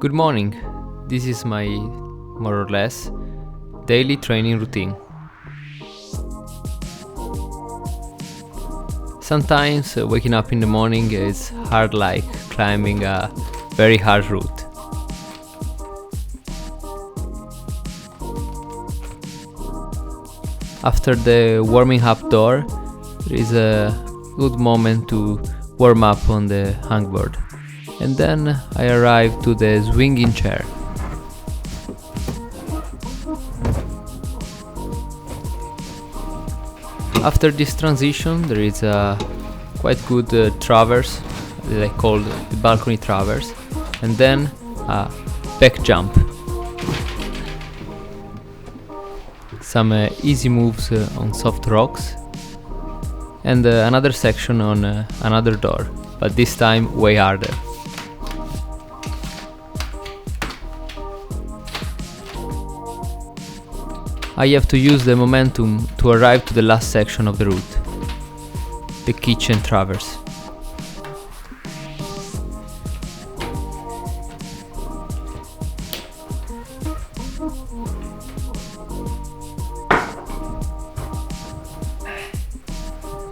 Good morning. This is my more or less daily training routine. Sometimes waking up in the morning is hard, like climbing a very hard route. After the warming up door, there is a good moment to warm up on the hangboard. And then I arrive to the swinging chair. After this transition, there is a quite good traverse, that I call the balcony traverse, and then a back jump. Some easy moves on soft rocks, and another section on another door, but this time way harder. I have to use the momentum to arrive to the last section of the route, the kitchen traverse.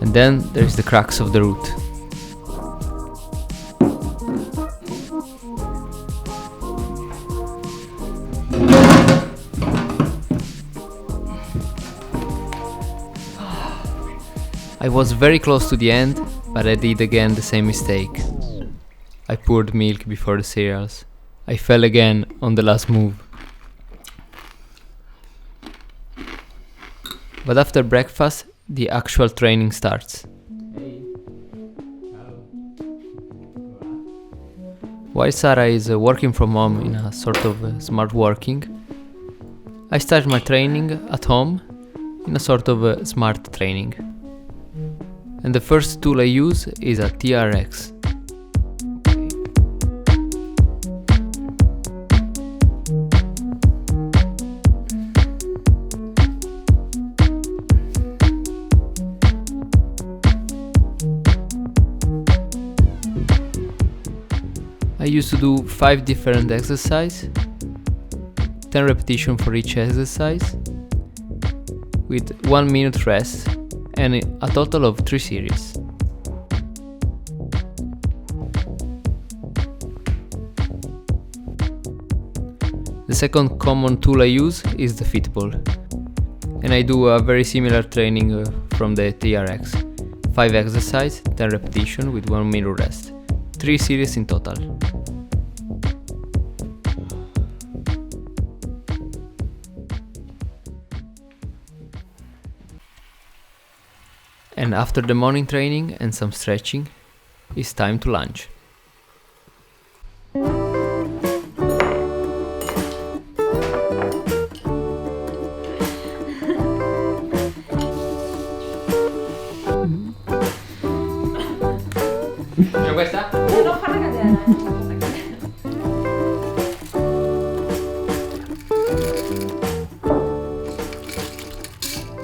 And then there is the crux of the route. I was very close to the end, but I did again the same mistake. I poured milk before the cereals. I fell again on the last move. But after breakfast, the actual training starts. While Sara is working from home in a sort of smart working, I start my training at home in a sort of smart training. And the first tool I use is a TRX. I used to do 5 different exercises, 10 repetitions for each exercise, with 1 minute rest, and a total of 3 series. The second common tool I use is the fitball, and I do a very similar training from the TRX. 5 exercises, 10 repetitions with 1 minute rest, 3 series in total. And after the morning training and some stretching, it's time to lunch. C'è questa? Non farla cadere.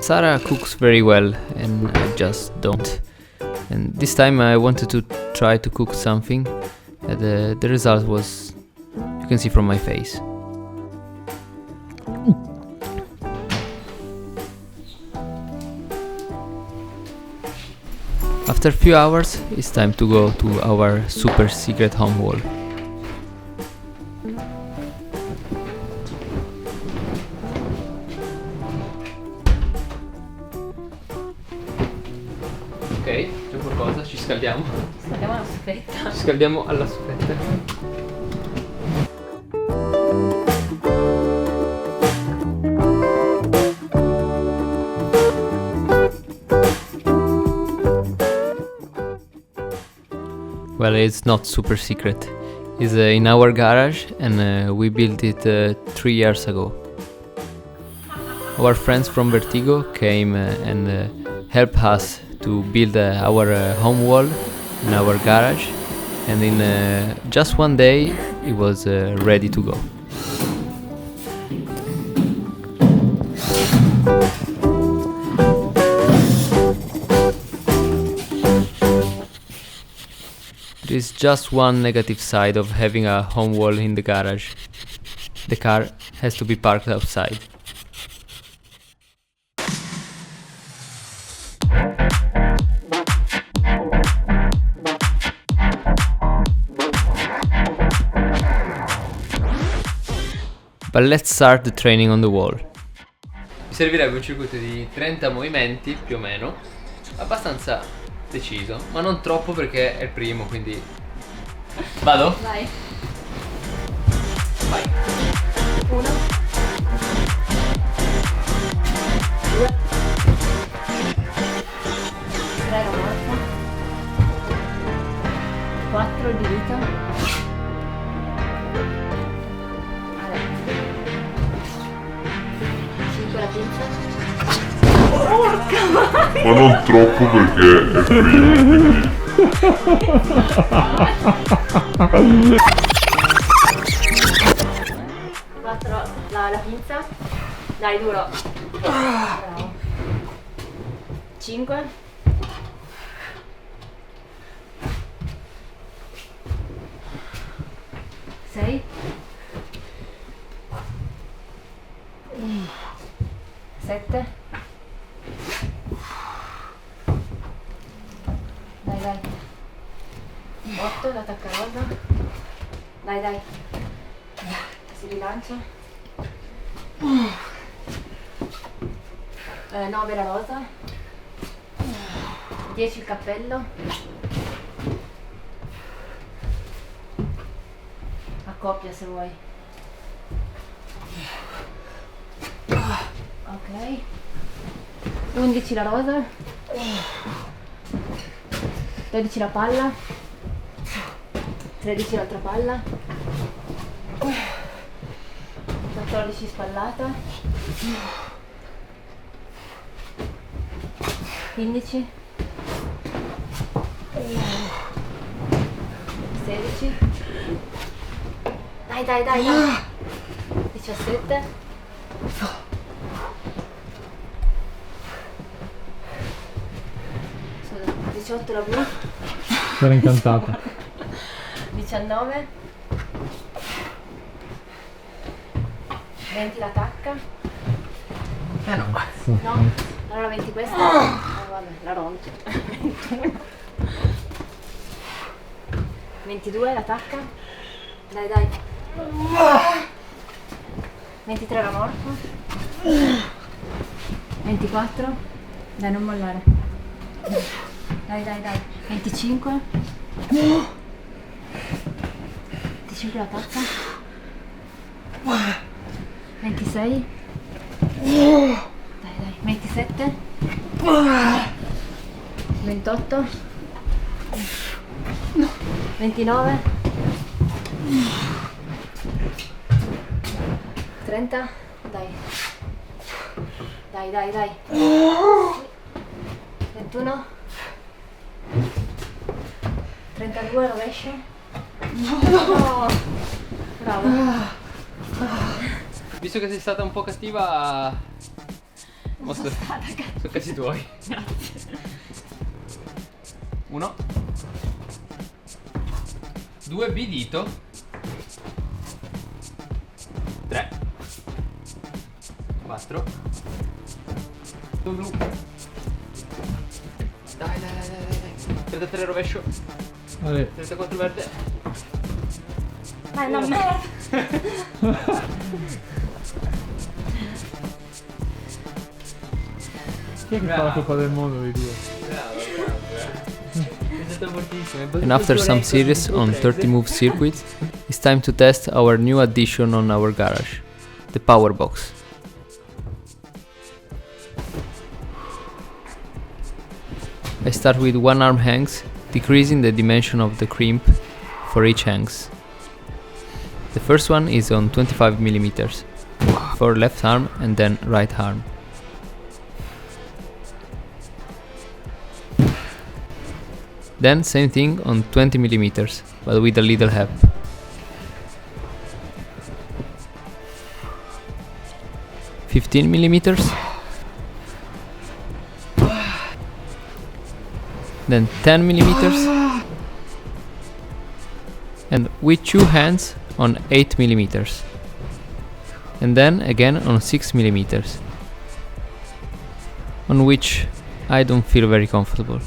Sara cooks very well and I just don't. And this time I wanted to try to cook something. The result was, you can see from my face. After a few hours, it's time to go to our super secret home wall. Ok, c'è qualcosa? Ci scaldiamo? Scaldiamo la staffetta. Ci scaldiamo alla staffetta. Well, it's not super secret. It's in our garage and we built it 3 years ago. Our friends from Vertigo came and helped us to build our home wall in our garage, and in just one day it was ready to go. There There's just one negative side of having a home wall in the garage. The car has to be parked outside. But let's start the training on the wall. Mi servirebbe un circuito di 30 movimenti, più o meno, abbastanza deciso, ma non troppo perché è il primo, quindi... Vado? Vai. Vai. 1 2 3 morto 4 di vita. 5 la pinza. Ma non troppo perché è primo, quindi... 4 la pinza. Dai, duro. Bravo. 5 6 7 dai dai 8 la taccarosa. Dai dai si rilancia. 9 la rosa. 10 il cappello. A coppia se vuoi. Ok. 11 la rosa. 12 la palla. 13 l'altra palla. 14 spallata. 15 16 dai dai dai dai 17 scusa 18 la blu. Era incantata. 19 20 la tacca. No, allora 20 questa. Vabbè, la rompo. 22 la tacca. Dai dai. 23 la morto. 24. Dai, non mollare. Dai dai dai. 25. 25 la tacca. 26. Dai dai. 27. 28. 29. 30. Dai. Dai dai dai. 21. 32 rovescio. No. Bravo. Visto che sei stata un po' cattiva, sono casi tuoi. Grazie. 1 2 B dito. 3 4 blu. Dai dai dai dai dai. 33 rovescio. Vale. 34 verde. Dai, no, Chi è che fa la Coppa del Mondo di due? And after some series on 30 move circuits, it's time to test our new addition on our garage, the power box. I start with one arm hangs, decreasing the dimension of the crimp for each hangs. The first one is on 25 millimeters for left arm and then right arm. Then same thing on 20 millimeters, but with a little help. $15 millimeters. Then 10 millimeters. with 2 hands on 8 millimeters, and then again on 6 millimeters, on which I don't feel very comfortable.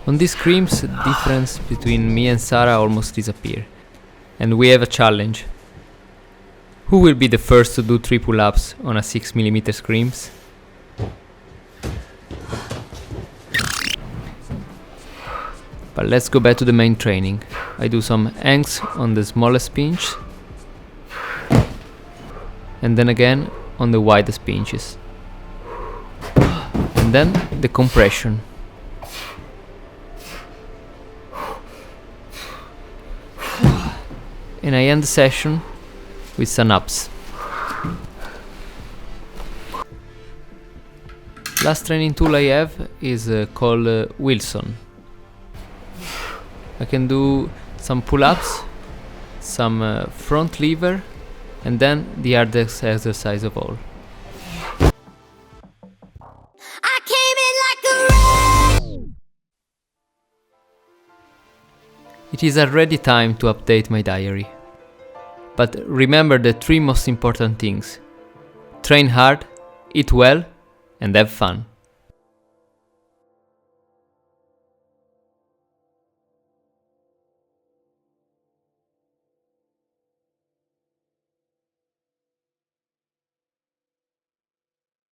On these screams, the difference between me and Sarah almost disappear, and we have a challenge. Who will be the first to do 3 pull-ups on a 6 mm screams? But let's go back to the main training. I do some hangs on the smallest pinch, and then again on the widest pinches, and then the compression. And I end the session with some ups. Last training tool I have is called Wilson. I can do some pull-ups, some front lever, and then the hardest exercise of all. I came in like a rush. It is already time to update my diary. But remember the 3 most important things: train hard, eat well, and have fun.